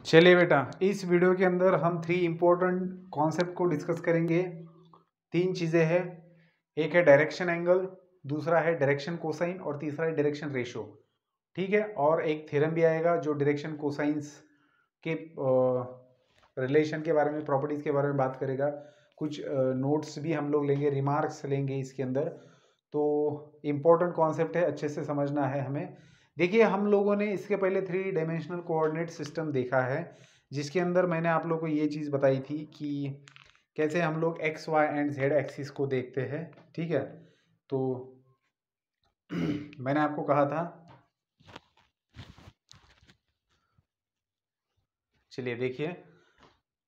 चलिए बेटा, इस वीडियो के अंदर हम 3 इम्पोर्टेंट कॉन्सेप्ट को डिस्कस करेंगे। 3 चीज़ें हैं, एक है डायरेक्शन एंगल, दूसरा है डायरेक्शन कोसाइन और तीसरा है डायरेक्शन रेशो। ठीक है, और एक थ्योरम भी आएगा जो डायरेक्शन कोसाइंस के रिलेशन के बारे में, प्रॉपर्टीज़ के बारे में बात करेगा। कुछ नोट्स भी हम लोग लेंगे, रिमार्क्स लेंगे इसके अंदर। तो इम्पोर्टेंट कॉन्सेप्ट है, अच्छे से समझना है हमें। देखिए, हम लोगों ने इसके पहले 3 डायमेंशनल कोऑर्डिनेट सिस्टम देखा है, जिसके अंदर मैंने आप लोगों को ये चीज़ बताई थी कि कैसे हम लोग X Y and Z axis को देखते हैं। ठीक है, तो मैंने आपको कहा था, चलिए देखिए,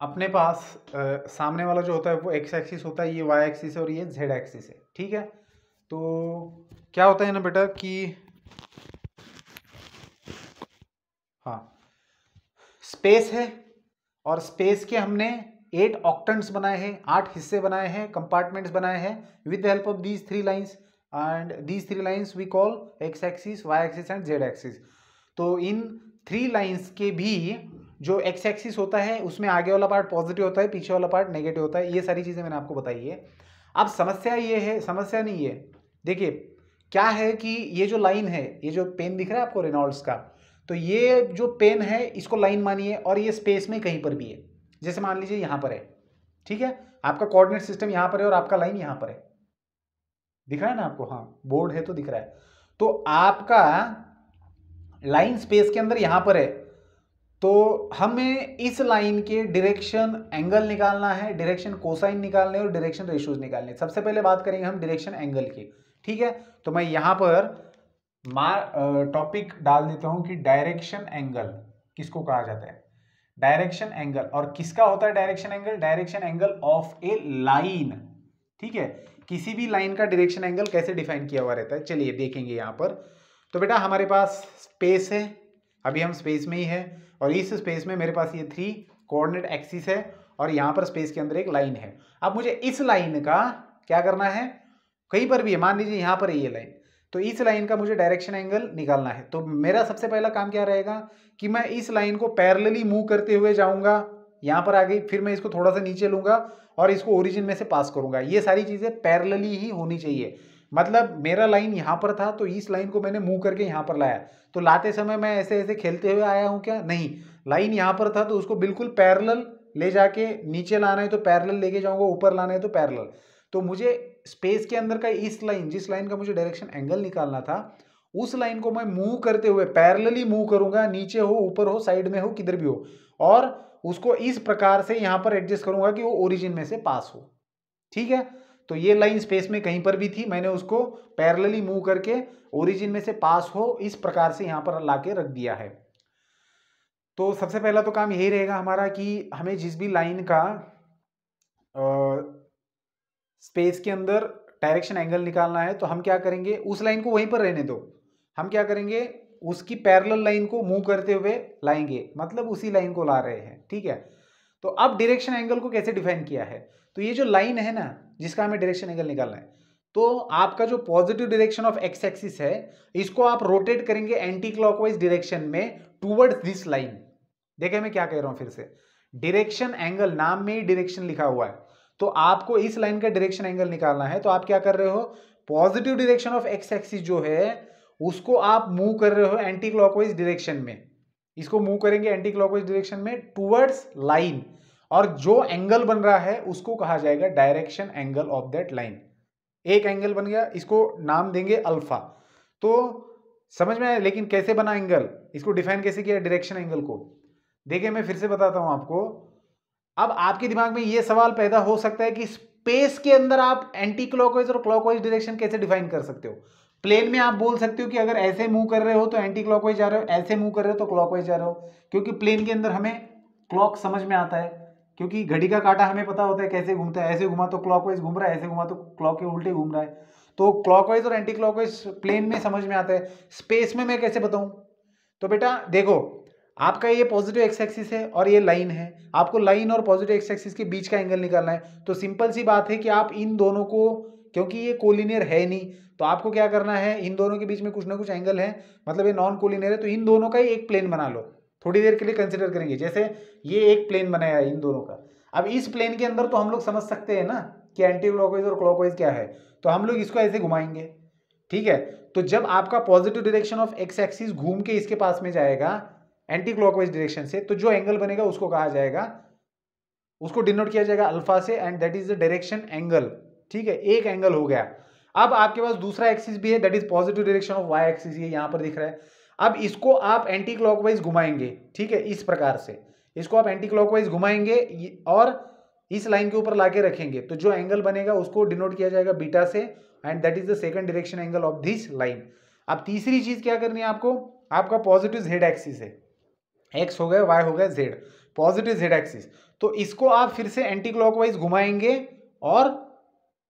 अपने पास सामने वाला जो होता है वो एक्स एक्सिस होता है, ये वाई एक्सिस है और ये जेड एक्सिस है। ठीक है, तो क्या होता है ना बेटा कि हाँ, स्पेस है और स्पेस के हमने 8 ऑक्टेंट्स बनाए हैं, 8 हिस्से बनाए हैं, कंपार्टमेंट्स बनाए हैं with the help of these 3 lines, and these 3 lines we call X axis, Y axis and Z axis. तो इन 3 लाइंस के भी जो एक्स एक्सिस होता है उसमें आगे वाला पार्ट पॉजिटिव होता है, पीछे वाला पार्ट नेगेटिव होता है। ये सारी चीज़ें मैंने आपको बताई है। अब समस्या ये है, समस्या नहीं है, देखिए क्या है कि ये जो लाइन है, ये जो पेन दिख रहा है आपको रेनॉल्ड्स का, तो ये जो पेन है इसको लाइन मानिए और ये स्पेस में कहीं पर भी है। जैसे मान लीजिए यहाँ पर है, ठीक है, आपका कोऑर्डिनेट सिस्टम यहाँ पर है और आपका लाइन यहाँ पर है, दिख रहा है ना आपको? हाँ, बोर्ड है तो दिख रहा है। तो आपका लाइन स्पेस के अंदर यहाँ पर है, तो हमें इस लाइन के डायरेक्शन एंगल निकालना है, डायरेक्शन कोसाइन निकालने और डायरेक्शन रेशियोज निकालने। सबसे पहले बात करेंगे हम डायरेक्शन एंगल की। ठीक है, तो मैं यहाँ पर टॉपिक डाल देता हूं कि डायरेक्शन एंगल किसको कहा जाता है। डायरेक्शन एंगल, और किसका होता है direction angle? Direction angle of a line. ठीक है, किसी भी लाइन का डायरेक्शन एंगल कैसे डिफाइन किया हुआ रहता है, चलिए देखेंगे यहाँ पर। तो बेटा हमारे पास स्पेस है, अभी हम स्पेस में ही है, और इस स्पेस में मेरे पास ये 3 कोऑर्डिनेट एक्सिस है और यहाँ पर स्पेस के अंदर एक लाइन है। अब मुझे इस लाइन का क्या करना है, कहीं पर भी है, मान लीजिए यहाँ पर है ये लाइन, तो इस लाइन का मुझे डायरेक्शन एंगल निकालना है। तो मेरा सबसे पहला काम क्या रहेगा कि मैं इस लाइन को पैरेलली मूव करते हुए जाऊंगा, यहाँ पर आ गई, फिर मैं इसको थोड़ा सा नीचे लूंगा और इसको ओरिजिन में से पास करूंगा। ये सारी चीजें पैरेलली ही होनी चाहिए। मतलब मेरा लाइन यहाँ पर था तो इस लाइन को मैंने मूव करके यहाँ पर लाया, तो लाते समय मैं ऐसे ऐसे खेलते हुए आया हूँ क्या? नहीं, लाइन यहाँ पर था तो उसको बिल्कुल पैरेलल ले जाके नीचे लाना है तो पैरेलल लेके जाऊंगा, ऊपर लाना है तो पैरेलल। तो मुझे स्पेस के अंदर का इस लाइन, जिस लाइन का मुझे डायरेक्शन एंगल निकालना था, उस लाइन को मैं मूव करते हुए पैरेलली मूव करूंगा, नीचे हो, ऊपर हो, साइड में हो, किधर भी हो, और उसको इस प्रकार से यहां पर एडजस्ट करूंगा कि वो ओरिजिन में से पास हो। ठीक है, तो ये लाइन स्पेस में कहीं पर भी थी, मैंने उसको पैरेलली मूव करके ओरिजिन में से पास हो इस प्रकार से यहां पर लाके रख दिया है। तो सबसे पहला तो काम यही रहेगा हमारा कि हमें जिस भी लाइन का स्पेस के अंदर डायरेक्शन एंगल निकालना है, तो हम क्या करेंगे, उस लाइन को वहीं पर रहने दो, हम क्या करेंगे, उसकी पैरेलल लाइन को मूव करते हुए लाएंगे, मतलब उसी लाइन को ला रहे हैं। ठीक है, तो अब डायरेक्शन एंगल को कैसे डिफाइन किया है, तो ये जो लाइन है ना जिसका हमें डायरेक्शन एंगल निकालना है, तो आपका जो positive direction of x axis है, इसको आप रोटेट करेंगे एंटी क्लॉकवाइज डायरेक्शन में टूवर्ड्स दिस लाइन। देखिए मैं क्या कह रहा हूं फिर से, डायरेक्शन एंगल, नाम में ही डायरेक्शन लिखा हुआ है, तो आपको इस लाइन का डायरेक्शन एंगल निकालना है, तो आप क्या कर रहे हो, positive direction of x axis जो है उसको आप मूव कर रहे हो एंटी क्लॉकवाइज डायरेक्शन में, इसको मूव करेंगे एंटी क्लॉकवाइज डायरेक्शन में टुवर्ड्स लाइन, और जो एंगल बन रहा है उसको कहा जाएगा direction angle of that line. एक एंगल बन गया, इसको नाम देंगे अल्फा। तो समझ में आया, लेकिन कैसे बना एंगल, इसको डिफाइन कैसे किया डायरेक्शन एंगल को? देखिए मैं फिर से बताता हूं आपको। अब आपके दिमाग में यह सवाल पैदा हो सकता है कि स्पेस के अंदर आप एंटी क्लॉकवाइज और क्लॉकवाइज डायरेक्शन कैसे डिफाइन कर सकते हो? प्लेन में आप बोल सकते हो कि अगर ऐसे मूव कर रहे हो तो एंटी क्लॉकवाइज जा रहे हो, ऐसे मूव कर रहे हो तो क्लॉकवाइज जा रहे हो, क्योंकि प्लेन के अंदर हमें क्लॉक समझ में आता है, क्योंकि घड़ी का कांटा हमें पता होता है कैसे घूमता है, ऐसे घुमा तो क्लॉकवाइज घूम रहा है, ऐसे घुमा तो क्लॉक के उल्टे घूम रहा है। तो क्लॉकवाइज और एंटी क्लॉकवाइज प्लेन में समझ में आता है, स्पेस में मैं कैसे बताऊं? तो बेटा देखो, आपका ये पॉजिटिव एक्स एक्सिस है और ये लाइन है, आपको लाइन और पॉजिटिव एक्स एक्सिस के बीच का एंगल निकालना है। तो सिंपल सी बात है कि आप इन दोनों को, क्योंकि ये कोलिनियर है नहीं, तो आपको क्या करना है, इन दोनों के बीच में कुछ ना कुछ एंगल है, मतलब ये नॉन कोलिनियर है, तो इन दोनों का ही एक प्लेन बना लो। थोड़ी देर के लिए कंसिडर करेंगे। जैसे ये एक प्लेन बनाया है इन दोनों का, अब इस प्लेन के अंदर तो हम लोग समझ सकते हैं ना कि एंटी क्लॉकवाइज और क्लॉकवाइज क्या है, तो हम लोग इसको ऐसे घुमाएंगे, ठीक है। तो जब आपका positive direction of x axis घूम के इसके पास में जाएगा एंटी क्लॉकवाइज डायरेक्शन से, तो जो एंगल बनेगा उसको कहा जाएगा, उसको डिनोट किया जाएगा अल्फा से, and that is the direction angle, ठीक है। एक एंगल हो गया। अब आपके पास दूसरा एक्सिस भी है, that is positive direction of Y axis, ये यहां पर दिख रहा है। अब इसको आप एंटी क्लॉकवाइज घुमाएंगे, ठीक है, इस प्रकार से इसको आप एंटी क्लॉकवाइज घुमाएंगे और इस लाइन के ऊपर लाके रखेंगे, तो जो एंगल बनेगा उसको डिनोट किया जाएगा बीटा से, and that is the second direction angle of this line. अब तीसरी चीज क्या करनी है आपको, आपका पॉजिटिव जेड एक्सिस है, एक्स हो गया, वाई हो गया, जेड, पॉजिटिव जेड एक्सिस, तो इसको आप फिर से एंटी क्लॉकवाइज घुमाएंगे और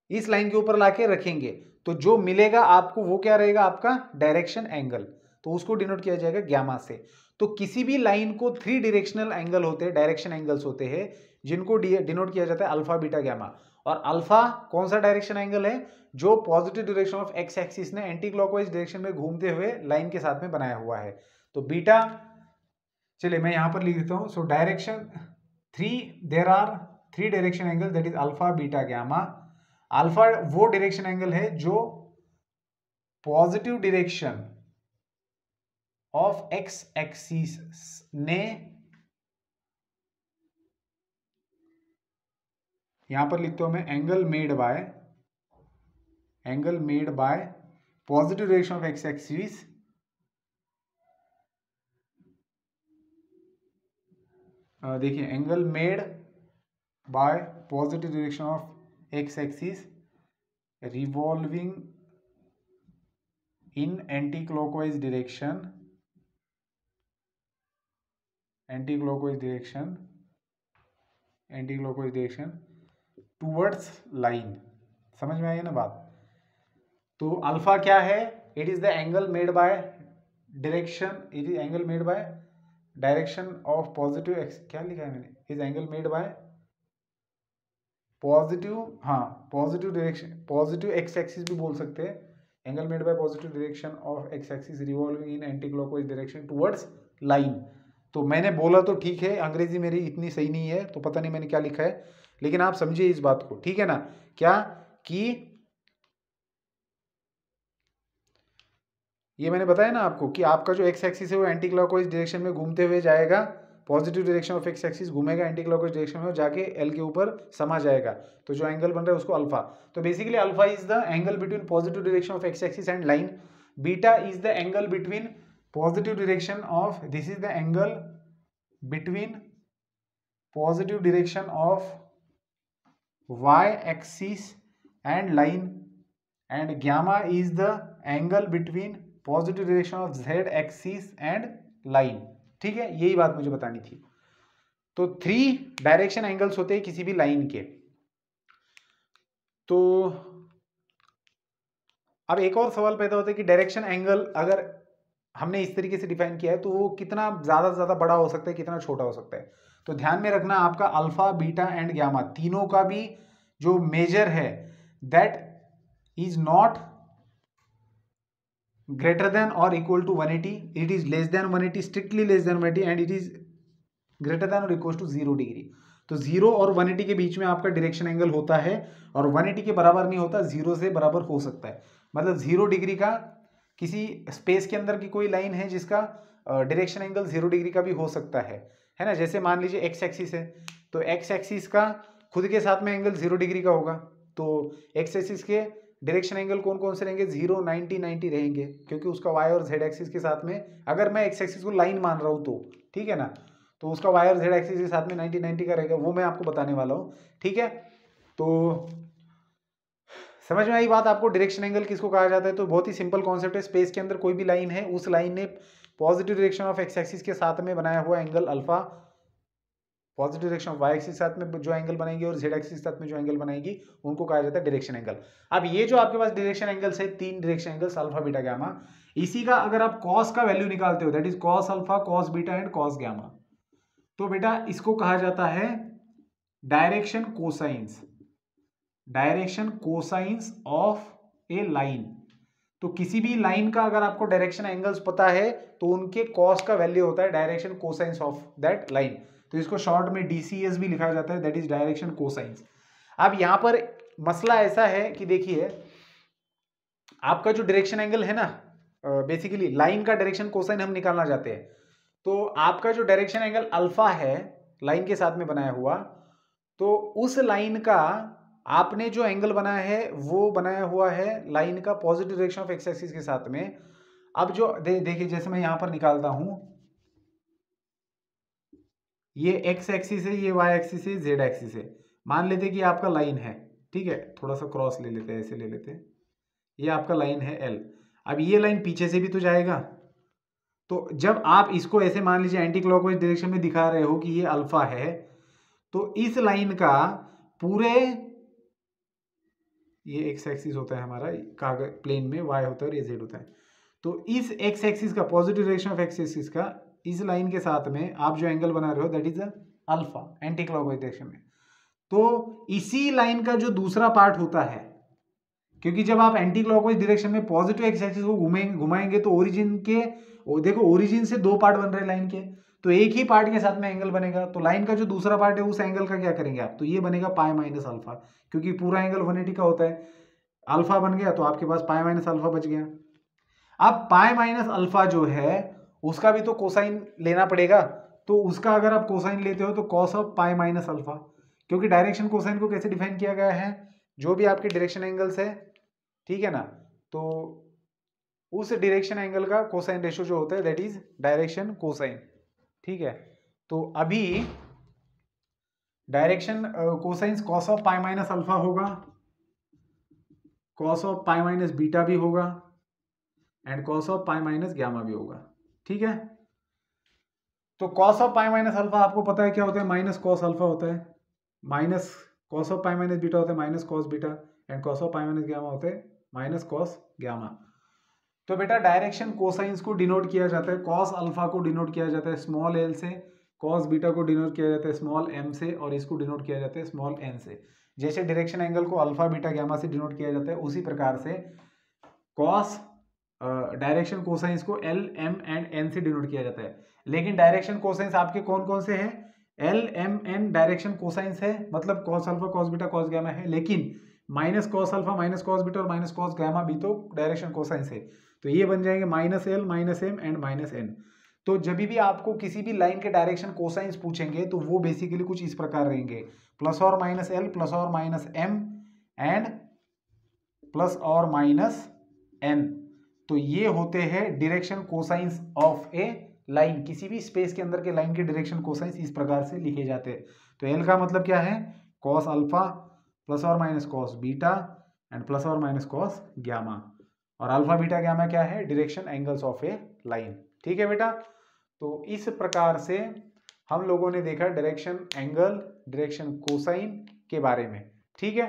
इस लाइन के ऊपर लाके रखेंगे, तो जो मिलेगा आपको वो क्या रहेगा, आपका डायरेक्शन एंगल, तो उसको डिनोट किया जाएगा गैमा से। तो किसी भी लाइन को 3 डायरेक्शनल एंगल होते हैं, डायरेक्शन एंगल्स होते हैं, जिनको डिनोट किया जाता है अल्फा बीटा गैमा। और अल्फा कौन सा डायरेक्शन एंगल है, जो positive direction of x axis ने एंटी क्लॉकवाइज डायरेक्शन में घूमते हुए लाइन के साथ में बनाया हुआ है। तो बीटा, चलिए मैं यहां पर लिख देता हूं, so direction 3, there are 3 direction angle, that is alpha beta gamma. Alpha वो डायरेक्शन एंगल है जो positive direction of x axis ने, यहां पर लिखता हूं मैं, angle made by positive direction of x axis, देखिए angle made by positive direction of x axis revolving in anti clockwise direction towards line. समझ में आई ना बात। तो अल्फा क्या है, it is the angle made by direction of positive X, क्या लिखा है मैंने, is angle made by positive, हाँ positive direction, positive X axis भी बोल सकते हैं, angle made by positive direction of x axis revolving in anti clockwise direction towards line. तो मैंने बोला तो ठीक है, अंग्रेजी मेरी इतनी सही नहीं है तो पता नहीं मैंने क्या लिखा है, लेकिन आप समझिए इस बात को, ठीक है ना, क्या कि ये मैंने बताया ना आपको कि आपका जो एक्स एक्सिस है वो एंटी क्लॉकवाइज डायरेक्शन में घूमते हुए जाएगा, positive direction of x axis घूमेगा एंटी क्लॉकवाइज डायरेक्शन में और जाके एल के ऊपर समा जाएगा, तो जो एंगल बन रहा है उसको अल्फा। तो basically alpha is the angle between positive direction of x axis and line, beta is the angle between positive direction of, this is the angle between positive direction of Y axis and line, and gamma is the angle between positive direction of z axis and line, ठीक है, यही बात मुझे बतानी थी। तो 3 direction angles होते हैं किसी भी लाइन के। तो अब एक और सवाल पैदा होता है कि डायरेक्शन एंगल अगर हमने इस तरीके से डिफाइन किया है तो वो कितना ज्यादा से ज्यादा बड़ा हो सकता है, कितना छोटा हो सकता है। तो ध्यान में रखना, आपका अल्फा बीटा एंड गामा तीनों का भी जो मेजर है that is not greater than or equal to 180, it is less than 180, strictly less than 180, and it is greater than or equals to 0 degree. तो 0 और 180 के बीच में आपका डायरेक्शन एंगल होता है, और 180 के बराबर नहीं होता, 0 से बराबर हो सकता है। मतलब 0 डिग्री का किसी स्पेस के अंदर की कोई लाइन है जिसका डायरेक्शन एंगल 0 डिग्री का भी हो सकता है ना। जैसे मान लीजिए एक्स एक्सिस है, तो एक्स एक्सिस का खुद के साथ में एंगल 0 डिग्री का होगा, तो एक्स एक्सिस के डायरेक्शन एंगल कौन कौन से रहेंगे, 0, 90, 90 रहेंगे, क्योंकि उसका वाई और जेड एक्सिस के साथ में, अगर मैं एक्स एक्सिस को लाइन मान रहा हूँ तो ठीक है ना, तो उसका वाई और जेड एक्सिस के साथ में 90, 90 का रहेगा, वो मैं आपको बताने वाला हूँ, ठीक है। तो समझ में आई बात आपको, डायरेक्शन एंगल किसको कहा जाता है। तो बहुत ही सिंपल कॉन्सेप्ट है, स्पेस के अंदर कोई भी लाइन है, उस लाइन ने positive direction of x axis के साथ में बनाया हुआ angle alpha, positive direction of Y axis के साथ में जो एंगल बनाएगी और जेड एक्सिस के साथ में जो एंगल बनाएगी, उनको कहा जाता है डायरेक्शन एंगल। अब ये जो आपके पास डायरेक्शन एंगल्स है, 3 direction angles alpha beta gamma, इसी का अगर आप कॉस का वैल्यू निकालते हो, that is cos alpha, cos beta and cos gamma, तो बेटा इसको कहा जाता है direction cosines of a line. तो किसी भी लाइन का अगर आपको डायरेक्शन एंगल्स पता है तो उनके कॉस का वैल्यू होता है direction cosines of that line. तो इसको शॉर्ट में DCS भी लिखा जाता है, दैट इज डायरेक्शन कोसाइंस। अब यहां पर मसला ऐसा है कि देखिए आपका जो डायरेक्शन एंगल है ना, बेसिकली लाइन का डायरेक्शन कोसाइन हम निकालना चाहते हैं, तो आपका जो डायरेक्शन एंगल अल्फा है लाइन के साथ में बनाया हुआ, तो उस लाइन का आपने जो एंगल बनाया है वो बनाया हुआ है लाइन का positive direction of x axis के साथ में। अब जो देखिए जैसे मैं यहां पर निकालता हूं, ये एक्स एक्सिस है, ये वाई एक्सिस है, जेड एक्सिस है। मान लेते कि आपका लाइन है, ठीक है, थोड़ा सा क्रॉस ले लेते हैं, ऐसे ले लेते हैं, ये आपका लाइन है एल। अब ये लाइन पीछे से भी तो जाएगा, तो जब आप इसको ऐसे मान लीजिए एंटी क्लॉकवाइज डायरेक्शन में दिखा रहे हो कि ये अल्फा है, तो इस लाइन का पूरे, ये एक्स एक्सिस होता है हमारा कागज प्लेन में, वाई होता है और ये जेड होता है, तो इस एक्स एक्सिस का positive direction of x axis का इस लाइन के साथ में आप जो एंगल बना रहे हो that is alpha anti clockwise direction में। तो इसी लाइन का जो दूसरा पार्ट होता है, क्योंकि जब आप एंटी क्लॉकवाइज डायरेक्शन में पॉजिटिव एक्स एक्सिस को घुमाएंगे तो ओरिजिन के, देखो ओरिजिन से दो पार्ट बन रहे हैं लाइन के, तो एक ही पार्ट के साथ में एंगल बनेगा, तो लाइन का जो दूसरा पार्ट है उस एंगल का क्या करेंगे आप, तो ये बनेगा पाई माइनस अल्फा, क्योंकि पूरा एंगल 180 का होता है। अल्फा बन गया तो आपके पास पाई माइनस अल्फा बच गया। अब पाई माइनस अल्फा जो है उसका भी तो कोसाइन लेना पड़ेगा, तो उसका अगर आप कोसाइन लेते हो तो cos of pi minus alpha, क्योंकि डायरेक्शन कोसाइन को कैसे डिफाइन किया गया है, जो भी आपके डायरेक्शन एंगल्स है, ठीक है ना, तो उस डायरेक्शन एंगल का कोसाइन रेशियो जो होता है दैट इज डायरेक्शन कोसाइन, ठीक है। तो अभी direction cosines cos of pi minus alpha होगा, cos of pi minus beta भी होगा and cos of pi minus gamma भी होगा, ठीक है। तो cos of pi minus alpha आपको पता है क्या होता है, माइनस कॉस अल्फा होता है, minus cos of pi minus beta होता है minus cos beta, and cos of pi minus gamma होता है माइनस कॉस गामा। तो बेटा डायरेक्शन कोसाइंस को डिनोट किया जाता है, कॉस अल्फा को डिनोट किया जाता है स्मॉल एल से, कॉस बीटा को डिनोट किया जाता है स्मॉल एम से, और इसको डिनोट किया जाता है स्मॉल एन से। जैसे डायरेक्शन एंगल को अल्फा बीटा गामा से डिनोट किया जाता है, उसी प्रकार से कॉस डायरेक्शन कोसाइंस को एल एम एंड एन से डिनोट किया जाता है। लेकिन डायरेक्शन कोसाइंस आपके कौन कौन से हैं, l m n direction cosines है, मतलब cos alpha cos beta cos gamma है, लेकिन minus cos alpha minus cos beta और माइनस कॉस गामा भी तो डायरेक्शन कोसाइंस है, तो ये बन जाएंगे minus l minus m and minus n. तो जब भी आपको किसी भी लाइन के डायरेक्शन कोसाइंस पूछेंगे तो वो बेसिकली कुछ इस प्रकार रहेंगे, प्लस और माइनस एल प्लस और माइनस एम एंड प्लस और माइनस एन। तो ये होते हैं direction cosines of a line, किसी भी स्पेस के अंदर के लाइन के डायरेक्शन कोसाइंस इस प्रकार से लिखे जाते हैं। तो एल का मतलब क्या है, कॉस अल्फा प्लस और minus cos beta and plus और माइनस कॉस गामा, और अल्फा बीटा गामा क्या है, direction angles of a line, ठीक है बेटा। तो इस प्रकार से हम लोगों ने देखा डायरेक्शन एंगल डायरेक्शन कोसाइन के बारे में, ठीक है।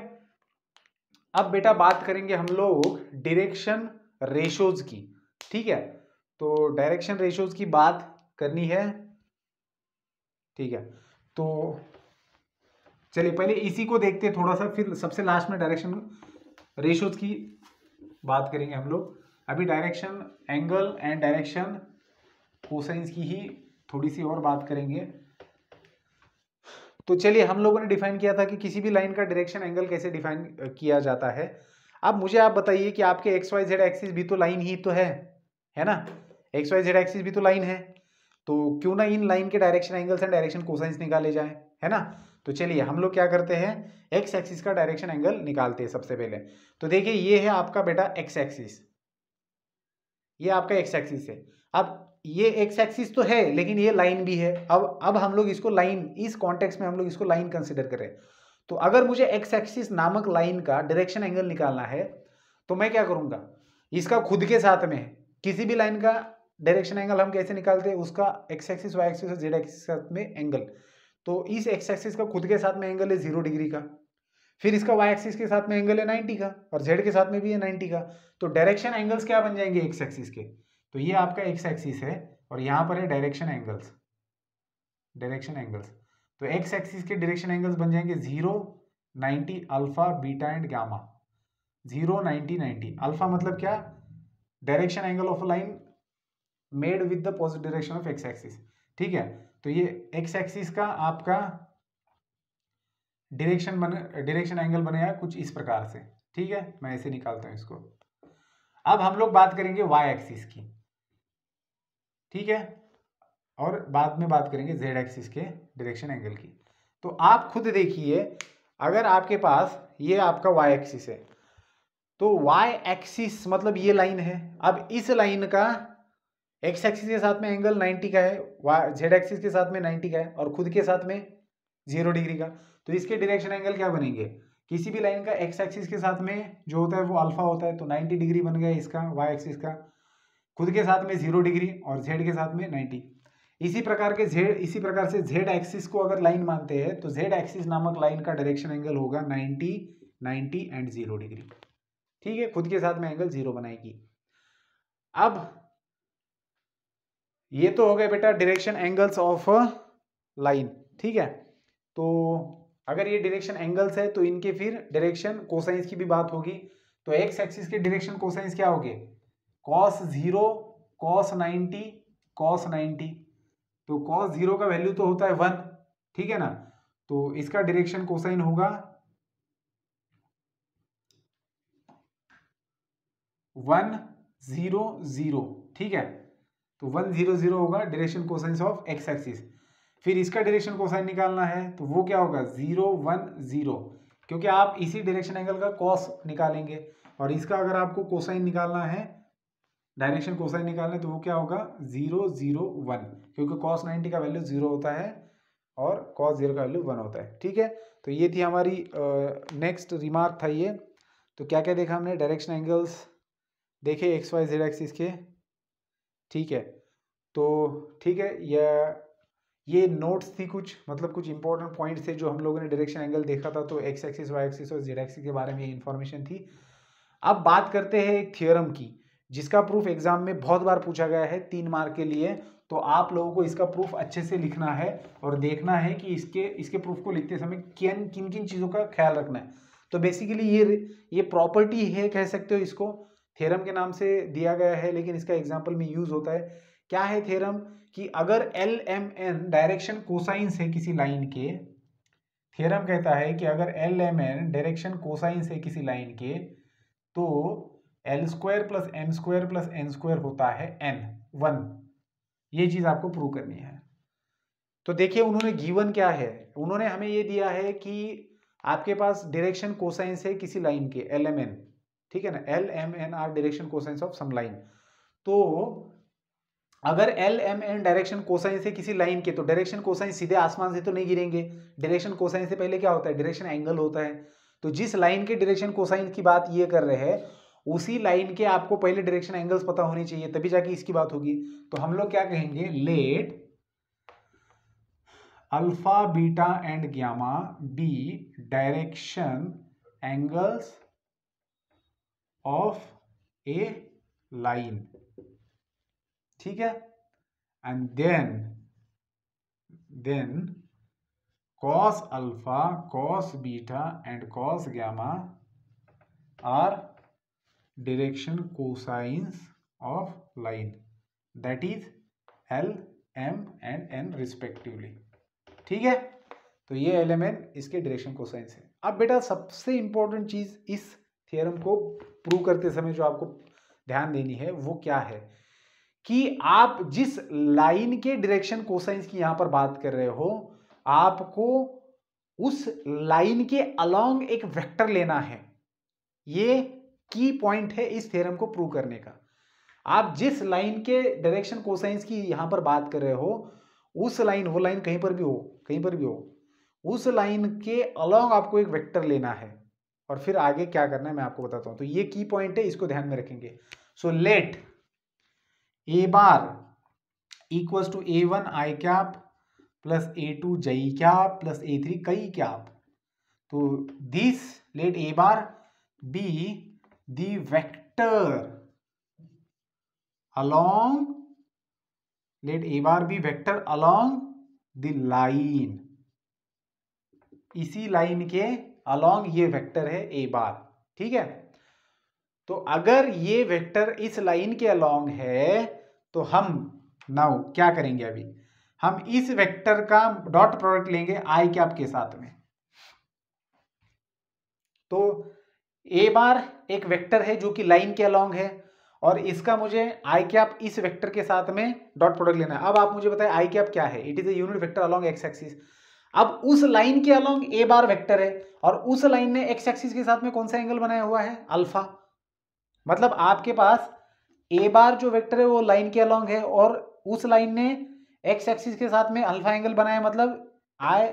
अब बेटा बात करेंगे हम लोग डायरेक्शन रेशोज की, ठीक है। तो डायरेक्शन रेशोज की बात करनी है, ठीक है। तो चलिए पहले इसी को देखते हैं थोड़ा सा, फिर सबसे लास्ट में डायरेक्शन रेशोज की बात करेंगे हम लोग। अभी direction angle and direction cosines की ही थोड़ी सी और बात करेंगे। तो चलिए हम लोगों ने डिफाइन किया था कि किसी भी लाइन का डायरेक्शन एंगल कैसे डिफाइन किया जाता है। अब मुझे आप बताइए कि आपके एक्स वाई जेड एक्सिस भी तो लाइन ही तो है ना, एक्स वाई जेड एक्सिस भी तो लाइन है, तो क्यों ना इन लाइन के direction angles and direction cosines निकाले जाए, है ना। तो चलिए हम लोग क्या करते हैं, एक्स एक्सिस का डायरेक्शन एंगल निकालते हैं सबसे पहले। तो देखिए ये है आपका बेटा एक्स एक्सिस, ये आपका एक्स एक्सिस है। अब ये एक्स एक्सिस तो है लेकिन ये लाइन भी है। अब हम लोग इसको लाइन, इस कॉन्टेक्स्ट में हम लोग इसको लाइन कंसिडर करें। तो अगर मुझे एक्स एक्सिस नामक लाइन का डायरेक्शन एंगल निकालना है तो मैं क्या करूंगा, इसका खुद के साथ में किसी भी लाइन का डायरेक्शन एंगल हम कैसे निकालते हैं, उसका एक्स एक्सिस वाई एक्सिस और जेड एक्सिस के साथ में एंगल। तो इस एक्स एक्सिस का खुद के साथ में एंगल है 0 डिग्री का, फिर इसका वाई एक्सिस के साथ में एंगल है 90 का, और जेड के साथ में भी है 90 का। तो डायरेक्शन एंगल्स क्या बन जाएंगे एक्स एक्सिस के, तो ये आपका एक्स एक्सिस है और यहाँ पर है डायरेक्शन एंगल्स, डायरेक्शन एंगल्स। तो एक्स एक्सिस के डायरेक्शन एंगल्स बन जाएंगे 0 90 alpha beta and gamma, 0 90 90। Alpha मतलब क्या, direction angle of line made with the positive direction of x axis. ठीक है, तो ये एक्स एक्सिस का आपका डायरेक्शन एंगल बनेगा कुछ इस प्रकार से। ठीक है, मैं ऐसे निकालता हूं इसको। अब हम लोग बात करेंगे वाई एक्सिस की। ठीक है, और बाद में बात करेंगे जेड एक्सिस के डायरेक्शन एंगल की। तो आप खुद देखिए, अगर आपके पास ये आपका वाई एक्सिस है, तो वाई एक्सिस मतलब ये लाइन है। अब इस लाइन का एक्स एक्सिस के साथ में एंगल 90 का है, जेड एक्सिस के साथ में 90 का है, और खुद के साथ में 0 डिग्री का। तो इसके डायरेक्शन एंगल क्या बनेंगे? किसी भी लाइन का एक्स एक्सिस के साथ में जो होता है वो अल्फा होता है, तो 90 डिग्री बन गया इसका वाई एक्सिस का, खुद के साथ में 0 डिग्री और जेड के साथ में 90। इसी प्रकार से जेड एक्सिस को अगर लाइन मानते हैं तो जेड एक्सिस नामक लाइन का डायरेक्शन एंगल होगा 90, 90 एंड 0 डिग्री। ठीक है, खुद के साथ में एंगल 0 बनाएगी। अब ये तो हो गए बेटा डायरेक्शन एंगल्स ऑफ लाइन। ठीक है, तो अगर ये डायरेक्शन एंगल्स है तो इनके फिर डायरेक्शन कोसाइंस की भी बात होगी। तो एक्स एक्सिस के डायरेक्शन कोसाइंस क्या होंगे? cos 0, cos 90, cos 90। तो cos 0 का वैल्यू तो होता है 1, ठीक है ना, तो इसका डायरेक्शन कोसाइन होगा 1 0 0। ठीक है, तो 1 0 0 होगा direction cosines of x axis. फिर इसका डायरेक्शन कोसाइन निकालना है तो वो क्या होगा 0 1 0, क्योंकि आप इसी डायरेक्शन एंगल का कॉस निकालेंगे, और इसका अगर आपको कोसाइन निकालना है, डायरेक्शन कोसाइन निकालना है, तो वो क्या होगा 0 0 1, क्योंकि cos 90 का वैल्यू 0 होता है और cos 0 का वैल्यू 1 होता है। ठीक है, तो ये थी हमारी नेक्स्ट रिमार्क था ये। तो क्या क्या देखा हमने? डायरेक्शन एंगल्स देखे एक्स वाई जेड एक्सिस के। ठीक है, तो ठीक है, ये नोट्स थी कुछ, मतलब कुछ इंपॉर्टेंट पॉइंट्स थे जो हम लोगों ने डायरेक्शन एंगल देखा था। तो एक्स एक्सिस वाई एक्सिस और जेड एक्सिस के बारे में ये इन्फॉर्मेशन थी। अब बात करते हैं एक थ्योरम की, जिसका प्रूफ एग्जाम में बहुत बार पूछा गया है 3 मार्क के लिए। तो आप लोगों को इसका प्रूफ अच्छे से लिखना है और देखना है कि इसके प्रूफ को लिखते समय किन किन चीज़ों का ख्याल रखना है। तो बेसिकली ये प्रॉपर्टी है, कह सकते हो इसको, थ्योरम के नाम से दिया गया है, लेकिन इसका एग्जाम्पल में यूज होता है। क्या है थ्योरम? कि अगर l m n direction cosines है किसी लाइन के, थ्योरम कहता है कि अगर l m n direction cosines है किसी लाइन के, तो L square plus M square plus N square होता है एन 1। ये चीज आपको प्रूव करनी है। तो देखिए उन्होंने गिवन क्या है, उन्होंने हमें ये दिया है कि आपके पास डायरेक्शन कोसाइंस है किसी लाइन के एल एम एन, ठीक है ना, l m n are direction cosines of some line. तो अगर l m n direction cosine से किसी लाइन के, तो डायरेक्शन कोसाइन सीधे आसमान से तो नहीं गिरेंगे, डायरेक्शन कोसाइन से पहले क्या होता है? डायरेक्शन एंगल होता है। तो जिस लाइन के डायरेक्शन कोसाइन की बात ये कर रहे हैं, उसी लाइन के आपको पहले डायरेक्शन एंगल्स पता होनी चाहिए, तभी जाके इसकी बात होगी। तो हम लोग क्या कहेंगे? Let alpha beta and gamma be direction angles of a line. ठीक है, and then cos alpha, cos beta and cos gamma are direction cosines of line, that is L, M and N respectively। ठीक है, तो ये L m N इसके direction cosines है। अब बेटा सबसे इंपॉर्टेंट चीज इस थ्योरम को प्रूव करते समय जो आपको ध्यान देनी है वो क्या है, कि आप जिस लाइन के डायरेक्शन कोसाइंस की यहां पर बात कर रहे हो, आपको उस लाइन के अलोंग एक वेक्टर लेना है। ये की पॉइंट है इस थ्योरम को प्रूव करने का। आप जिस लाइन के डायरेक्शन कोसाइंस की यहां पर बात कर रहे हो, उस लाइन, वो लाइन कहीं पर भी हो, उस लाइन के अलोंग आपको एक वेक्टर लेना है, और फिर आगे क्या करना है मैं आपको बताता हूं। तो ये की पॉइंट है, इसको ध्यान में रखेंगे। So let a bar equals to A1 i cap plus A2 j cap plus A3 k cap. तो this let a bar be the vector along, let A bar be vector along the line, इसी line के along ये vector है A बार। ठीक है, तो अगर ये वेक्टर इस लाइन के अलोंग है तो हम नाउ क्या करेंगे, अभी हम इस वेक्टर का डॉट प्रोडक्ट लेंगे आई कैप के साथ में। तो ए बार एक वेक्टर है जो कि लाइन के अलोंग है और इसका मुझे आई कैप इस वेक्टर के साथ में डॉट प्रोडक्ट लेना है। अब आप मुझे बताएं आई कैप क्या है? It is a unit vector along x axis. अब उस लाइन के अलोंग ए बार वेक्टर है और उस लाइन ने एक्स एक्सिस के साथ में कौन सा एंगल बनाया हुआ है? अल्फा। मतलब आपके पास ए बार जो वेक्टर है वो लाइन के अलोंग है और उस लाइन ने एक्स एक्सिस के साथ में अल्फा एंगल बनाया, मतलब I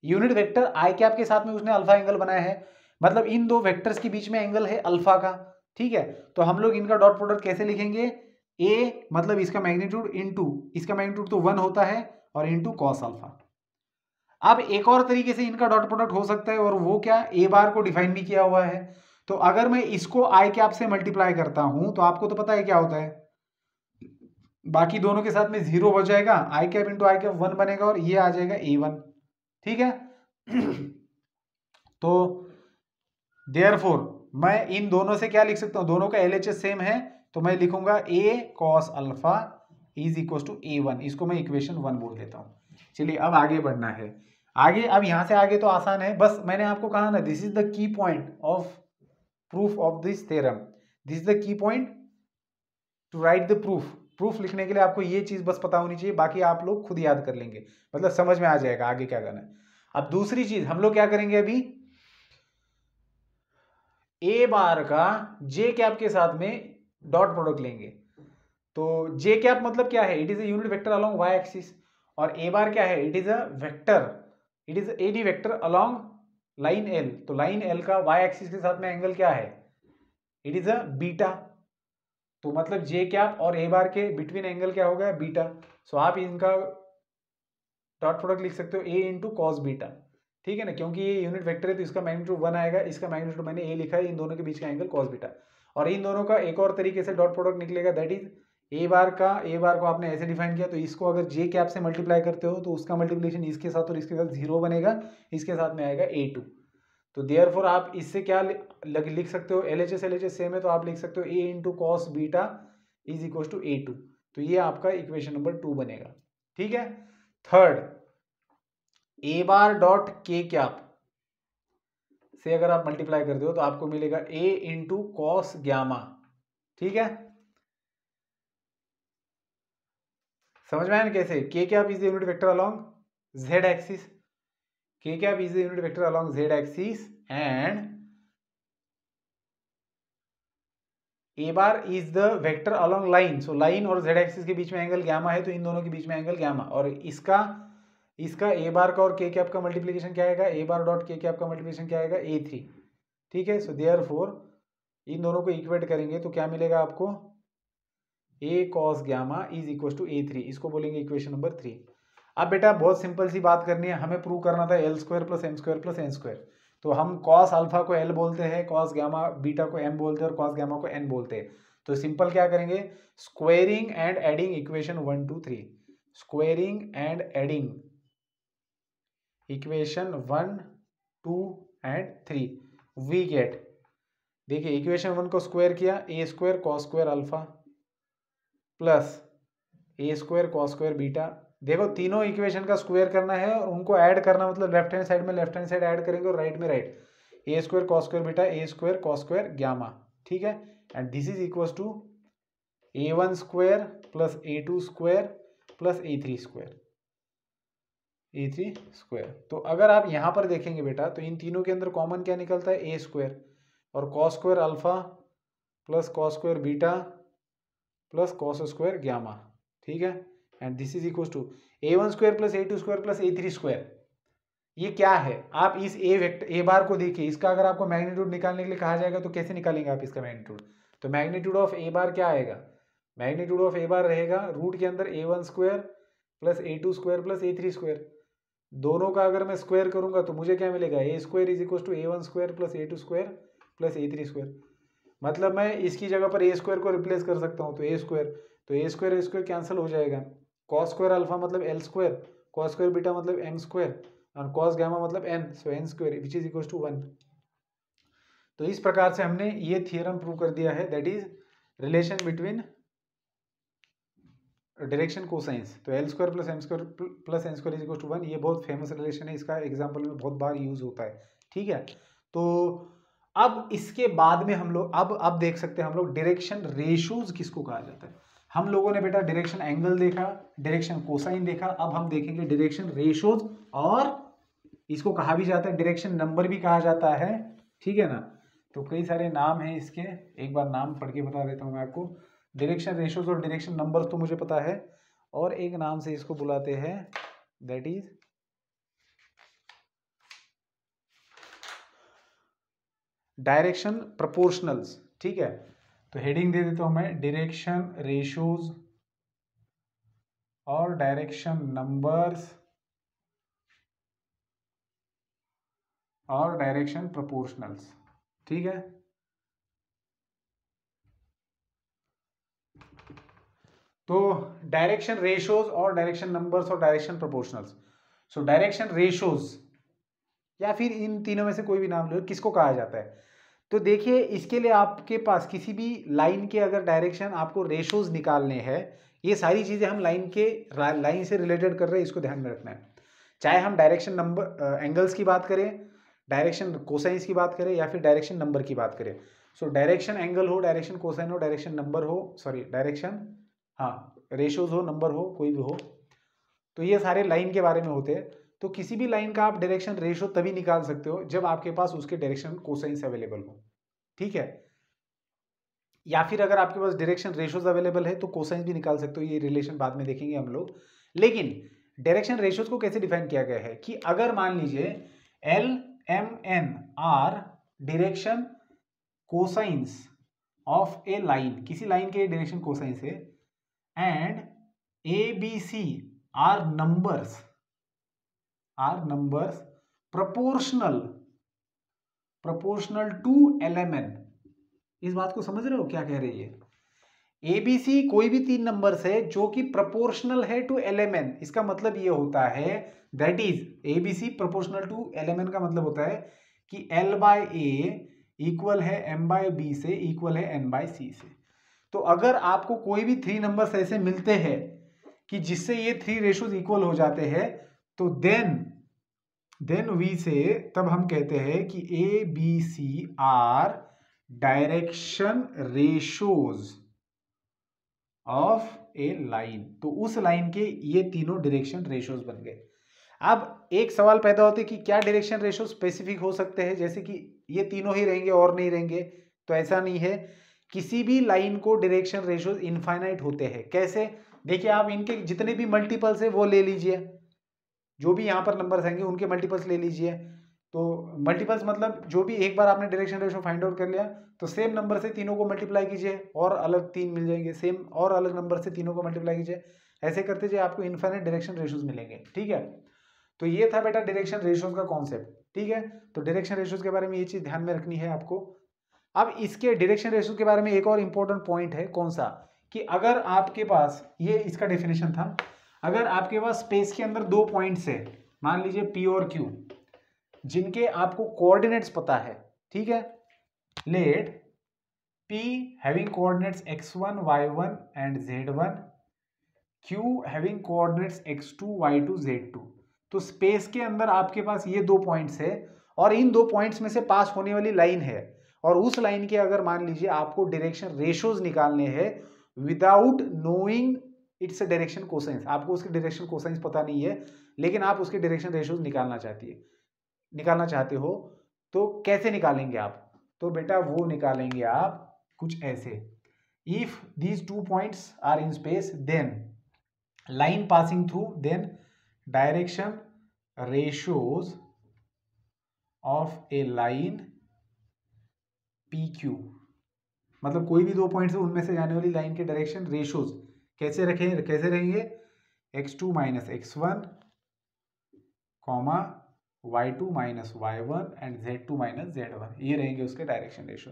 unit vector I cap के साथ में उसने अल्फा एंगल बनाया है, मतलब इन दो वेक्टर्स के बीच में एंगल है अल्फा का। ठीक है, तो हम लोग इनका डॉट प्रोडक्ट कैसे लिखेंगे? ए मतलब इसका मैग्नीट्यूड इनटू इसका मैग्नीट्यूड तो 1 होता है और इनटू कॉस अल्फा। अब एक और तरीके से इनका डॉट प्रोडक्ट हो सकता है और वो क्या, ए बार को डिफाइन भी किया हुआ है। तो अगर मैं इसको आई कैप से मल्टीप्लाई करता हूं तो आपको तो पता है क्या होता है, बाकी दोनों के साथ में 0 बच जाएगा, आई कैप इंटू आई कैप 1 बनेगा और ये आ जाएगा A1। ठीक है तो देयरफॉर मैं इन दोनों से क्या लिख सकता हूं, दोनों का LHS सेम है तो मैं लिखूंगा A cos alpha is equal to A1। इसको मैं इक्वेशन 1 बोल देता हूं। चलिए अब आगे बढ़ना है। आगे अब यहां से आगे तो आसान है, बस मैंने आपको कहा ना this is the key point of proof of this theorem, this is the key point two right the proof. Proof लिखने के लिए आपको ये चीज बस पता होनी चाहिए, बाकी आप लोग खुद याद कर लेंगे, मतलब समझ में आ जाएगा आगे क्या करना है। अब दूसरी चीज हम लोग क्या करेंगे, अभी ए बार का जे कैप के साथ में डॉट प्रोडक्ट लेंगे। तो जे कैप मतलब क्या है? It is a unit vector along y axis. और ए बार क्या है? It is a vector, it is AD vector along line l. तो लाइन एल का वाई एक्सिस के साथ में एंगल क्या है? It is a beta. तो मतलब जे कैप और ए बार के बिटवीन एंगल क्या होगा? बीटा। सो आप इनका डॉट प्रोडक्ट लिख सकते हो ए इंटू कॉस बीटा। ठीक है ना, क्योंकि ये यूनिट वेक्टर है तो इसका मैग्नीट्यूड 1 आएगा, इसका मैग्नीट्यूड मैंने ए लिखा है, इन दोनों के बीच का एंगल कॉस बीटा। और इन दोनों का एक और तरीके से डॉट प्रोडक्ट निकलेगा, दैट इज ए बार को आपने ऐसे डिफाइन किया, तो इसको अगर जे कैप से मल्टीप्लाई करते हो तो उसका मल्टीप्लिकेशन इसके साथ और इसके साथ 0 बनेगा, इसके साथ में आएगा A2। तो देयरफॉर आप इससे क्या लिख सकते हो? LHS सेम है तो आप लिख सकते हो A into cos beta is equal to A2। तो ये आपका इक्वेशन नंबर 2 बनेगा। ठीक है, थर्ड ए बार डॉट के कैप से अगर आप मल्टीप्लाई करते हो तो आपको मिलेगा ए इंटू कॉस ग्यामा। ठीक है, समझ में आया ना कैसे? K cap is the unit vector along Z axis, K cap is the unit vector along Z axis and A bar is the vector along line. So line और Z axis के बीच में एंगल ग्यामा है तो इन दोनों के बीच में एंगल ग्यामा, और इसका ए बार का और के कैप का मल्टीप्लिकेशन क्या आएगा? ए बार डॉट के कैप का मल्टीप्लिकेशन क्या आएगा? A3। ठीक है, सो देयरफॉर इन दोनों को इक्वेट करेंगे तो क्या मिलेगा आपको? A cos gamma is equal to A3। इसको बोलेंगे इक्वेशन नंबर 3। अब बेटा बहुत सिंपल सी बात करनी है, हमें प्रूव करना था L square plus M square plus N square. तो हम कॉस अल्फा को L बोलते हैं, कॉस गामा बीटा को M बोलते हैं और कॉस गामा को N बोलते हैं। तो सिंपल क्या करेंगे? Squaring and adding equation 1 2 3, squaring and adding equation 1 2 and 3 we get, देखिए इक्वेशन 1 को स्क्वायर किया, A square cos square alpha plus A square cos square beta. देखो तीनों इक्वेशन का स्क्वायर करना है और उनको ऐड करना, मतलब लेफ्ट हैंड साइड में लेफ्ट हैंड साइड ऐड करेंगे और राइट में right, a square cos square beta a square cos square gamma. ठीक है, and this is equal to A1 square plus A2 square plus A3 square, A3 square. तो अगर आप यहाँ पर देखेंगे बेटा तो इन तीनों के अंदर कॉमन क्या निकलता है? ए स्क्वायर और cos square alpha plus cos square beta plus cos square gamma. ठीक है, and this is equal to A1 square plus A2 square plus A3 square. ये क्या है? आप इस ए बार को देखिए, इसका अगर आपको मैग्नीट्यूड निकालने के लिए कहा जाएगा तो कैसे निकालेंगे आप इसका मैग्नीट्यूड? तो मैग्नीट्यूड ऑफ ए बार क्या आएगा? मैग्नीट्यूड ऑफ ए बार रहेगा रूट के अंदर A1 square plus A2 square plus A3 square. दोनों का अगर मैं स्क्वायर करूंगा तो मुझे क्या मिलेगा? A square is equal to A1 square plus A2 square plus A3 square. मतलब मैं इसकी जगह पर ए स्क्वायर को रिप्लेस कर सकता हूँ, तो ए स्क्वायर कैंसिल हो जाएगा। कॉस स्क्वायर अल्फा मतलब L square, cos square beta मतलब M स्क्वायर और कॉस गामा मतलब N, so N square which is equal to 1। तो इस प्रकार से हमने ये थियरम प्रूव कर दिया है, that is relation between direction cosines. तो L square plus M square plus N square is equal to 1, ये बहुत फेमस रिलेशन है, इसका एग्जाम्पल में बहुत बार यूज होता है। ठीक है, तो अब इसके बाद में हम लोग अब देख सकते हैं हम लोग डायरेक्शन रेशोज किसको कहा जाता है। हम लोगों ने बेटा डायरेक्शन एंगल देखा, डायरेक्शन कोसाइन देखा, अब हम देखेंगे डायरेक्शन रेशोज, और इसको कहा भी जाता है डायरेक्शन नंबर भी कहा जाता है। ठीक है ना, तो कई सारे नाम हैं इसके, एक बार नाम पढ़ के बता देता हूँ मैं आपको। डायरेक्शन रेशोज और डायरेक्शन नंबर तो मुझे पता है, और एक नाम से इसको बुलाते हैं, दैट इज डायरेक्शन प्रोपोर्शनल्स। ठीक है, तो हेडिंग दे देता हूं मैं, डायरेक्शन रेशोज और डायरेक्शन नंबर्स और डायरेक्शन प्रोपोर्शनल्स। ठीक है, तो डायरेक्शन रेशोज और डायरेक्शन नंबर्स और डायरेक्शन प्रोपोर्शनल्स। सो डायरेक्शन रेशोज या फिर इन तीनों में से कोई भी नाम लो, किसको कहा जाता है। तो देखिए, इसके लिए आपके पास किसी भी लाइन के अगर डायरेक्शन आपको रेशोज निकालने हैं, ये सारी चीजें हम लाइन से रिलेटेड कर रहे हैं, इसको ध्यान में रखना है। चाहे हम डायरेक्शन नंबर एंगल्स की बात करें, डायरेक्शन कोसाइंस की बात करें, या फिर डायरेक्शन नंबर की बात करें। सो डायरेक्शन एंगल हो, डायरेक्शन कोसाइन हो, डायरेक्शन नंबर हो, सॉरी डायरेक्शन, हाँ रेशोज हो, नंबर हो, कोई भी हो, तो ये सारे लाइन के बारे में होते हैं। तो किसी भी लाइन का आप डायरेक्शन रेशो तभी निकाल सकते हो जब आपके पास उसके डायरेक्शन कोसाइंस अवेलेबल हो। ठीक है, या फिर अगर आपके पास डायरेक्शन रेशोज अवेलेबल है तो कोसाइंस भी निकाल सकते हो, ये रिलेशन बाद में देखेंगे हम लोग। लेकिन डायरेक्शन रेशोज को कैसे डिफाइन किया गया है कि अगर मान लीजिए l m n are direction cosines of a line, किसी लाइन के डायरेक्शन कोसाइंस है, and a b c are numbers proportional to LMN। इस बात को समझ रहे हो क्या कह रही है। ABC कोई भी तीन नंबर्स है जो कि प्रोपोर्शनल है टू LMN, इसका मतलब ये होता है, that is ABC proportional to LMN का मतलब होता है कि L/A इक्वल है M/B से, इक्वल है N/C से। तो अगर आपको कोई भी थ्री नंबर्स ऐसे मिलते हैं कि जिससे ये थ्री रेशोज इक्वल हो जाते हैं, तो देन वी से, तब हम कहते हैं कि ABC are direction ratios of a line. तो उस लाइन के ये तीनों डायरेक्शन रेशोज बन गए। अब एक सवाल पैदा होते कि क्या डायरेक्शन रेशो स्पेसिफिक हो सकते हैं, जैसे कि ये तीनों ही रहेंगे और नहीं रहेंगे, तो ऐसा नहीं है। किसी भी लाइन को डायरेक्शन रेशोज इनफाइनाइट होते हैं। कैसे, देखिए आप इनके जितने भी मल्टीपल्स है वो ले लीजिए, जो भी यहाँ पर नंबर्स आएंगे उनके मल्टीपल्स ले लीजिए। तो मल्टीपल्स मतलब जो भी एक बार आपने डायरेक्शन रेशो फाइंड आउट कर लिया, तो सेम नंबर से तीनों को मल्टीप्लाई कीजिए और अलग तीन मिल जाएंगे, सेम और अलग नंबर से तीनों को मल्टीप्लाई कीजिए, ऐसे करते जाइए आपको इनफाइनाइट डायरेक्शन रेशोज मिलेंगे। ठीक है, तो ये था बेटा डायरेक्शन रेशोज का कॉन्सेप्ट। ठीक है, तो डायरेक्शन रेशोज के बारे में ये चीज ध्यान में रखनी है आपको। अब इसके डायरेक्शन रेशोज के बारे में एक और इंपॉर्टेंट पॉइंट है, कौन सा, कि अगर आपके पास, ये इसका डेफिनेशन था, अगर आपके पास स्पेस के अंदर दो पॉइंट्स है, मान लीजिए P और Q, जिनके आपको कोऑर्डिनेट्स पता है, ठीक है, let P having coordinates x1 y1 and z1, Q having coordinates x2 y2 z2। तो स्पेस के अंदर आपके पास ये दो पॉइंट्स है, और इन दो पॉइंट्स में से पास होने वाली लाइन है, और उस लाइन के अगर मान लीजिए आपको डायरेक्शन रेशोज निकालने हैं without knowing its direction cosines, आपको उसके डायरेक्शन कोसाइंस पता नहीं है, लेकिन आप उसके डायरेक्शन रेशोज निकालना चाहते हो, तो कैसे निकालेंगे आप, तो बेटा वो निकालेंगे आप कुछ ऐसे, if these two points are in space, then line passing through, then direction ratios of a line PQ, मतलब कोई भी दो पॉइंट्स है उनमें से जाने वाली लाइन के डायरेक्शन रेशोज कैसे रहेंगे, x2 minus x1, y2 minus y1 and z2 minus z1, ये रहेंगे उसके डायरेक्शन रेशो।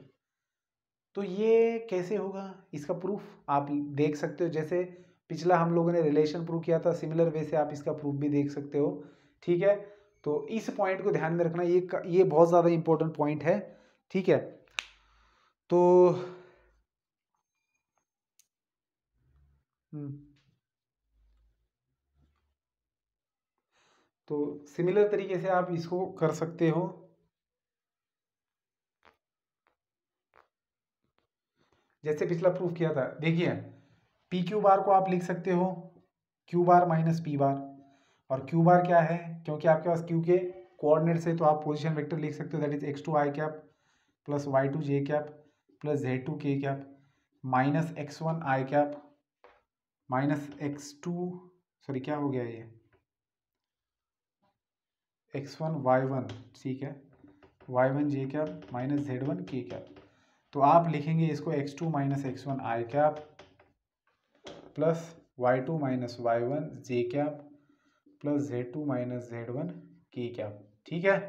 तो ये कैसे होगा, इसका प्रूफ आप देख सकते हो, जैसे पिछला हम लोगों ने रिलेशन प्रूव किया था, सिमिलर वे से आप इसका प्रूफ भी देख सकते हो। ठीक है, तो इस पॉइंट को ध्यान में रखना, ये बहुत ज़्यादा इंपॉर्टेंट पॉइंट है, ठीक है। तो तो सिमिलर तरीके से आप इसको कर सकते हो। जैसे पिछला प्रूफ किया था, देखिए पी क्यू बार को आप लिख सकते हो क्यू बार माइनस पी बार, और क्यू बार क्या है, क्योंकि आपके पास क्यू के कोऑर्डिनेट्स है तो आप पोजीशन वेक्टर लिख सकते हो, that is X two I cap plus Y two J cap plus Z two K cap minus x one I cap minus x two, sorry क्या हो गया ये, एक्स वन वाई वन, ठीक है, y one j cap minus Z one k cap. तो आप लिखेंगे इसको x two minus x one आई cap plus Y two minus Y one j cap plus Z two minus Z one k cap, ठीक है।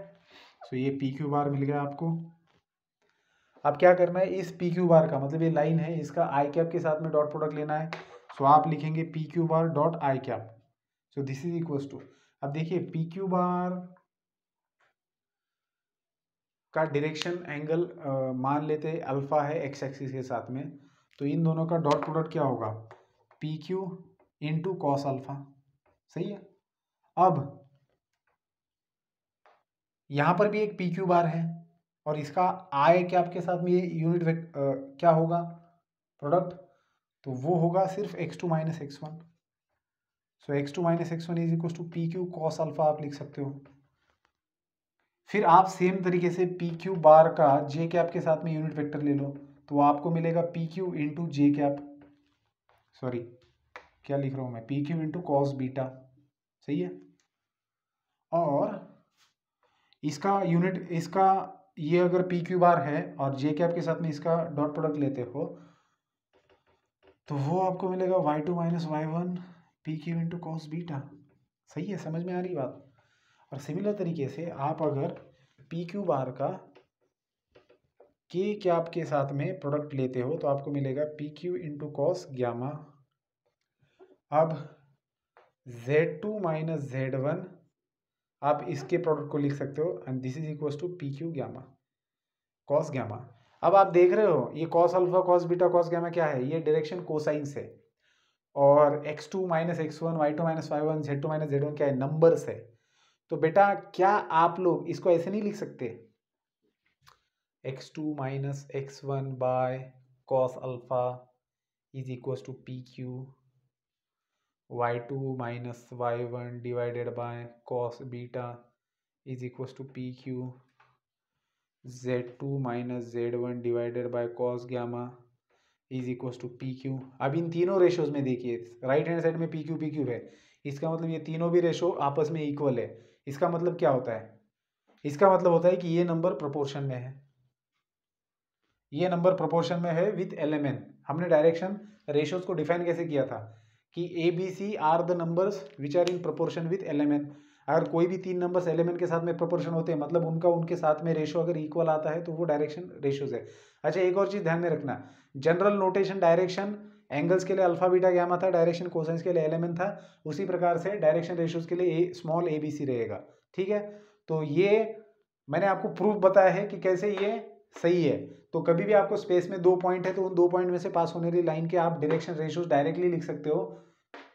तो ये P q बार मिल गया आपको। अब क्या करना है, इस पी क्यू बार का मतलब ये लाइन है, इसका आई कैप के साथ में डॉट प्रोडक्ट लेना है। सो आप लिखेंगे p q bar dot i cap, so this is equal to, अब देखिए पी क्यू बार का डायरेक्शन एंगल मान लेते हैं अल्फा है एक्स एक्सिस के साथ में, तो इन दोनों का डॉट प्रोडक्ट क्या होगा, P Q into cos alpha, सही है। अब यहां पर भी एक पी क्यू बार है और इसका आई कैप के साथ में ये यूनिट क्या होगा प्रोडक्ट, तो वो होगा सिर्फ x two minus x one. So x two minus x one is equal to P q cos alpha आप लिख सकते हो। फिर आप सेम तरीके से पी क्यू बार का जे कैप के साथ में यूनिट वेक्टर ले लो, तो आपको मिलेगा पी क्यू इंटू जे कैप, सॉरी क्या लिख रहा हूं मैं, P Q into cos beta, सही है। और इसका यूनिट, इसका ये अगर पी क्यू बार है और जे कैप के साथ में इसका डॉट प्रोडक्ट लेते हो तो वो आपको मिलेगा y two minus Y one p Q into cos beta, सही है, समझ में आ रही बात। और सिमिलर तरीके से आप अगर पी क्यू बार का के कैप के साथ में प्रोडक्ट लेते हो तो आपको मिलेगा P Q into cos gamma. अब Z two minus Z one आप इसके प्रोडक्ट को लिख सकते हो and this is equal to P Q gamma cos gamma. अब आप देख रहे हो ये cos alpha cos beta cos gamma क्या है, ये डायरेक्शन कोसाइंस है, और X two minus x one Y two minus Y one Z two minus Z one क्या है, नंबर्स है। तो बेटा क्या आप लोग इसको ऐसे नहीं लिख सकते, x two minus x one by cos alpha is equal to P q y two minus Y one divided by cos beta is equal to P q z two minus Z one divided by cos gamma is equal to P q. अब इन तीनों ratios में देखिए right hand side में p q है, इसका मतलब ये तीनों भी रेशो आपस में इक्वल है। इसका मतलब क्या होता है, इसका मतलब होता है कि ये नंबर प्रोपोर्शन में है, ये नंबर प्रोपोर्शन में है विथ एलिमेंट। हमने डायरेक्शन रेशोज को डिफाइन कैसे किया था कि a b c are the numbers which are in proportion with element. अगर कोई भी तीन नंबर्स एलिमेंट के साथ में प्रोपोर्शन होते हैं मतलब उनका उनके साथ में रेशो अगर इक्वल आता है तो वो डायरेक्शन रेशोज है। अच्छा एक और चीज ध्यान में रखना, जनरल नोटेशन डायरेक्शन एंगल्स के लिए अल्फा बीटा गैमा था, डायरेक्शन कोसाइंस के लिए एलिमेंट था, उसी प्रकार से डायरेक्शन रेशोज के लिए स्मॉल ए बी सी रहेगा, ठीक है। तो ये मैंने आपको प्रूफ बताया है कि कैसे ये सही है। तो कभी भी आपको स्पेस में दो पॉइंट है तो उन दो पॉइंट में से पास होने वाली लाइन के आप डायरेक्शन रेशियोज डायरेक्टली लिख सकते हो,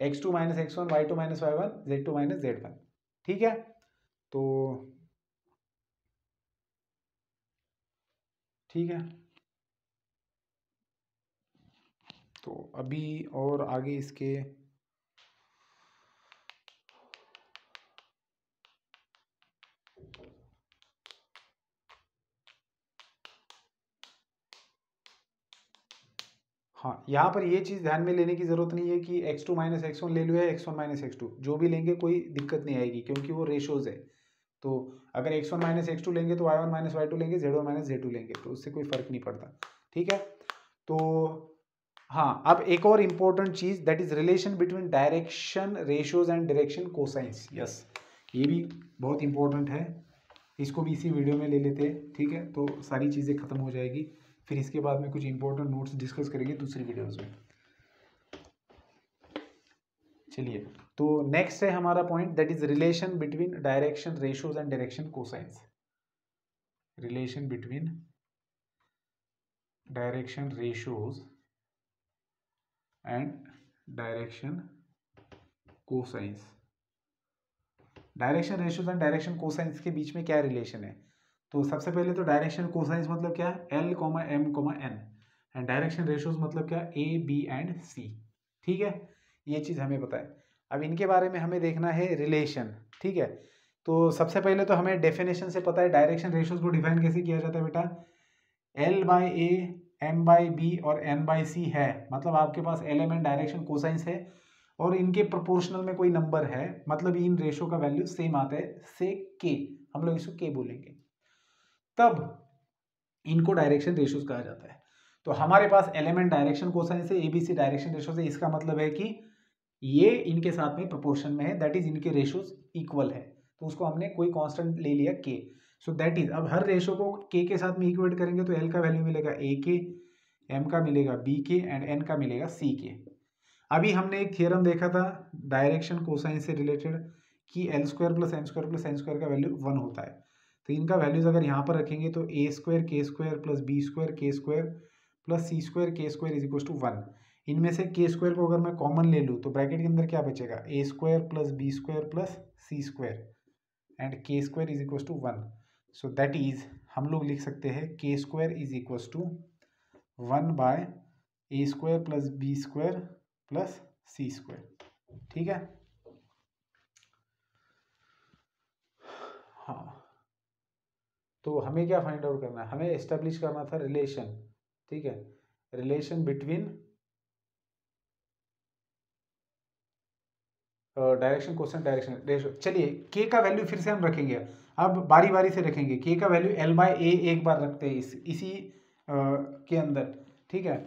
x two minus x one Y two minus Y one Z two minus Z one, ठीक है। तो ठीक है, तो अभी और आगे इसके हाँ यहाँ पर ये चीज़ ध्यान में लेने की ज़रूरत नहीं है कि x two minus x one ले लो या x one minus x two, जो भी लेंगे कोई दिक्कत नहीं आएगी क्योंकि वो रेशोज है। तो अगर X one minus x two लेंगे तो Y one minus Y two लेंगे, Z one minus Z two लेंगे, तो उससे कोई फर्क नहीं पड़ता, ठीक है। तो हाँ अब एक और important cheese that is relation between direction ratios and direction cosines, yes ये भी बहुत इंपॉर्टेंट है, इसको भी इसी वीडियो में ले लेते हैं, ठीक है। तो सारी चीज़ें खत्म हो जाएगी, फिर इसके बाद में कुछ इंपॉर्टेंट नोट्स डिस्कस करेंगे दूसरी वीडियोज़ में। चलिए तो नेक्स्ट है हमारा point that is relation between direction ratios and direction cosines, relation between direction ratios and direction cosines. Direction ratios and direction cosines के बीच में क्या रिलेशन है? तो सबसे पहले तो डायरेक्शन कोसाइंस मतलब क्या है? L, M, N and direction ratios मतलब क्या? A, B and C। ठीक है, ये चीज़ हमें पता है। अब इनके बारे में हमें देखना है रिलेशन। ठीक है, तो सबसे पहले तो हमें डेफिनेशन से पता है डायरेक्शन रेशोज को डिफाइन कैसे किया जाता है बेटा? L/A, M/B और N/C है, मतलब आपके पास एलिमेंट डायरेक्शन कोसाइंस है और इनके प्रोपोर्शनल में कोई नंबर है, मतलब इन रेशो का वैल्यू सेम आता है, से K, हम लोग इसको K बोलेंगे, तब इनको डायरेक्शन रेशोज कहा जाता है। तो हमारे पास एलिमेंट डायरेक्शन कोसाइन से ABC डायरेक्शन रेशो से, इसका मतलब है कि ये इनके साथ में प्रोपोर्शन में है, दैट इज इनके रेशोज इक्वल है, तो उसको हमने कोई कांस्टेंट ले लिया K। सो दैट इज, अब हर रेशो को K के साथ में इक्वेट करेंगे तो L का वैल्यू मिलेगा AK, M का मिलेगा BK एंड N का मिलेगा CK। अभी हमने एक थियरम देखा था डायरेक्शन कोसाइन से रिलेटेड कि L² + M² + N² का वैल्यू 1 होता है, तो इनका वैल्यूज अगर यहाँ पर रखेंगे तो A² K² + B² K² + C² K² = 1। इनमें से K² को अगर मैं कॉमन ले लूँ तो ब्रैकेट के अंदर क्या बचेगा? A² + B² + C² and K² = 1। So that is, हम लोग लिख सकते हैं K² = 1/A² + B² + C²। ठीक है, हाँ, तो हमें क्या फाइंड आउट करना है? हमें एस्टेब्लिश करना था रिलेशन। ठीक है, relation between direction cosine direction ratio. चलिए K का वैल्यू फिर से हम रखेंगे, अब बारी बारी से रखेंगे। K का वैल्यू L/A एक बार रखते हैं इसी के अंदर। ठीक है,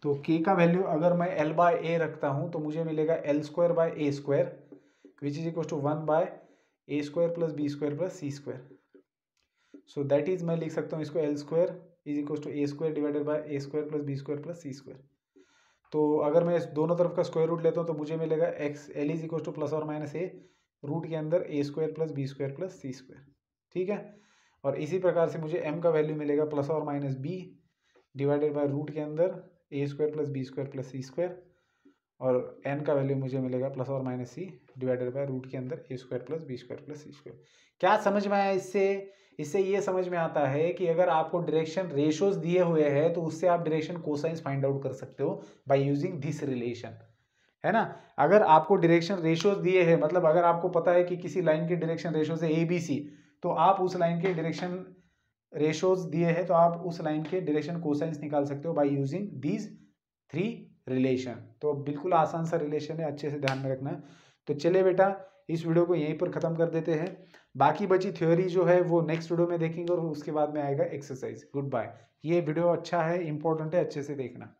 तो K का वैल्यू अगर मैं L/A रखता हूँ तो मुझे मिलेगा L² / A² which is equal to 1/A² + B² + C²। So that is, मैं लिख सकता हूँ इसको L² = A² / A² + B² + C²। तो अगर मैं दोनों तरफ का स्क्वायर रूट लेता हूँ तो मुझे मिलेगा L = ± A, रूट के अंदर A² + B² + C²। ठीक है, और इसी प्रकार से मुझे M का वैल्यू मिलेगा ± B डिवाइडेड बाय रूट के अंदर A² + B² + C², और N का वैल्यू मुझे मिलेगा ± C डिवाइडेड बाय रूट के अंदर A² + B² + C²। क्या समझ में आया इससे? इससे ये समझ में आता है कि अगर आपको डायरेक्शन रेशोज दिए हुए हैं तो उससे आप डायरेक्शन कोसाइंस फाइंड आउट कर सकते हो बाय यूजिंग दिस रिलेशन, है ना। अगर आपको डायरेक्शन रेशोज दिए हैं, मतलब अगर आपको पता है कि किसी लाइन के डायरेक्शन रेशोज है ABC, तो आप उस लाइन के डायरेक्शन रेशोज दिए हैं तो आप उस लाइन के डायरेक्शन कोसाइंस निकाल सकते हो बाय यूजिंग दीज 3 रिलेशन। तो बिल्कुल आसान सा रिलेशन है, अच्छे से ध्यान में रखना। तो चलिए बेटा, इस वीडियो को यहीं पर ख़त्म कर देते हैं। बाकी बची थ्योरी जो है वो नेक्स्ट वीडियो में देखेंगे और उसके बाद में आएगा एक्सरसाइज। Good bye. ये वीडियो अच्छा है, इंपॉर्टेंट है, अच्छे से देखना।